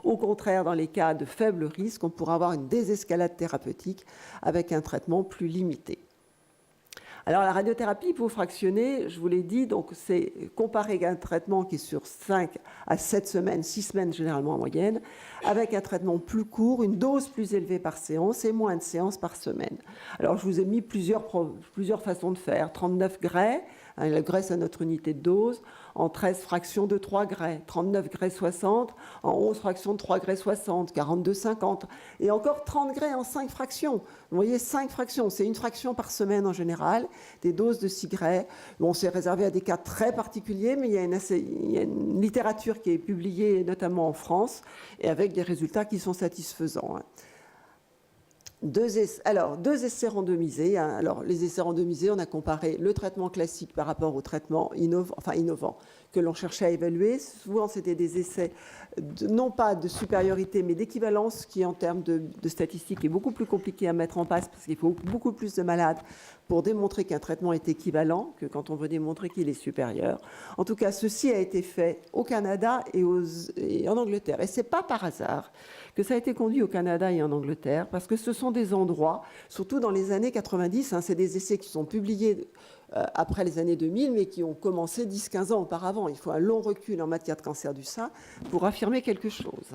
Au contraire, dans les cas de faible risque, on pourra avoir une désescalade thérapeutique avec un traitement plus limité. Alors la radiothérapie hypofractionnée, je vous l'ai dit, donc c'est comparé à un traitement qui est sur 5 à 7 semaines, 6 semaines généralement en moyenne, avec un traitement plus court, une dose plus élevée par séance et moins de séances par semaine. Alors je vous ai mis plusieurs façons de faire. 39 grès, le grès c'est notre unité de dose, en 13 fractions de 3 grès, 39 grès 60, en 11 fractions de 3 grès 60, 42 50, et encore 30 grès en 5 fractions. Vous voyez, 5 fractions, c'est une fraction par semaine en général, des doses de 6 grès. Bon, c'est réservé à des cas très particuliers, mais il y a une littérature qui est publiée notamment en France, et avec des résultats qui sont satisfaisants. Deux essais randomisés. Alors, les essais randomisés, on a comparé le traitement classique par rapport au traitement innovant que l'on cherchait à évaluer. Souvent, c'était des essais non pas de supériorité, mais d'équivalence, qui, en termes de statistiques, est beaucoup plus compliqué à mettre en place parce qu'il faut beaucoup plus de malades pour démontrer qu'un traitement est équivalent que quand on veut démontrer qu'il est supérieur. En tout cas, ceci a été fait au Canada et en Angleterre. Et ce n'est pas par hasard que ça a été conduit au Canada et en Angleterre, parce que ce sont des endroits, surtout dans les années 90, c'est des essais qui sont publiés après les années 2000, mais qui ont commencé 10-15 ans auparavant. Il faut un long recul en matière de cancer du sein pour affirmer quelque chose.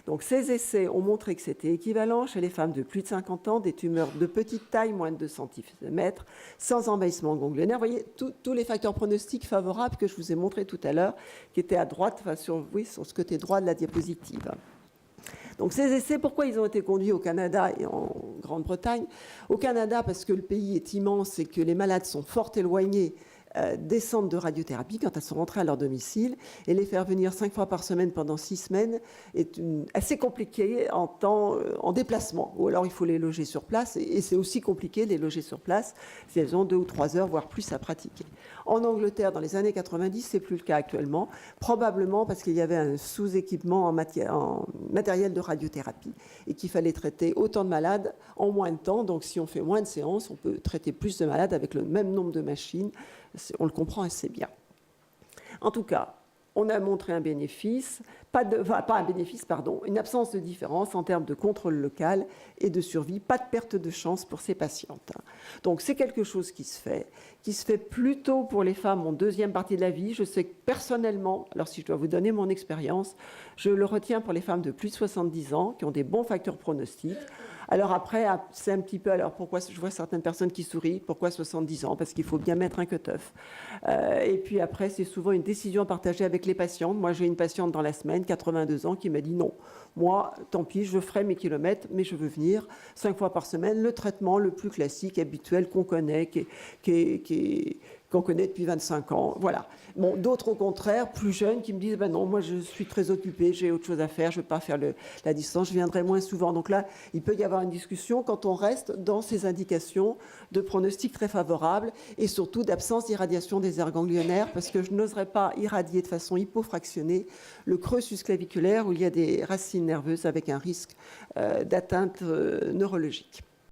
Donc ces essais ont montré que c'était équivalent chez les femmes de plus de 50 ans, des tumeurs de petite taille, moins de 2 cm, sans envahissement ganglionnaire. Vous voyez, tous les facteurs pronostiques favorables que je vous ai montrés tout à l'heure, qui étaient à droite, sur ce côté droit de la diapositive. Donc ces essais, pourquoi ils ont été conduits au Canada et en Grande-Bretagne? Au Canada, parce que le pays est immense et que les malades sont fort éloignés des centres de radiothérapie quand elles sont rentrées à leur domicile, et les faire venir 5 fois par semaine pendant 6 semaines est assez compliqué en déplacement. Ou alors il faut les loger sur place, et c'est aussi compliqué de les loger sur place si elles ont 2 ou 3 heures, voire plus à pratiquer. En Angleterre, dans les années 90, c'est plus le cas actuellement, probablement parce qu'il y avait un sous-équipement en matériel de radiothérapie et qu'il fallait traiter autant de malades en moins de temps. Donc si on fait moins de séances, on peut traiter plus de malades avec le même nombre de machines. On le comprend assez bien. En tout cas, on a montré un bénéfice, une absence de différence en termes de contrôle local et de survie, pas de perte de chance pour ces patientes. Donc c'est quelque chose qui se fait plutôt pour les femmes en deuxième partie de la vie. Je sais que personnellement, alors si je dois vous donner mon expérience, je le retiens pour les femmes de plus de 70 ans qui ont des bons facteurs pronostiques. Alors après, c'est un petit peu, alors pourquoi je vois certaines personnes qui sourient, pourquoi 70 ans? Parce qu'il faut bien mettre un cut-off. Et puis après, c'est souvent une décision partagée avec les patientes. Moi, j'ai une patiente dans la semaine, 82 ans, qui m'a dit non. Moi, tant pis, je ferai mes kilomètres, mais je veux venir 5 fois par semaine. Le traitement le plus classique, habituel, qu'on connaît, qu'on connaît depuis 25 ans. Voilà. Bon, d'autres, au contraire, plus jeunes, qui me disent non, moi, je suis très occupée, j'ai autre chose à faire, je ne veux pas faire la distance, je viendrai moins souvent. Donc là, il peut y avoir une discussion quand on reste dans ces indications de pronostic très favorables et surtout d'absence d'irradiation des aires ganglionnaires, parce que je n'oserais pas irradier de façon hypofractionnée le creux susclaviculaire où il y a des racines nerveuses avec un risque d'atteinte neurologique.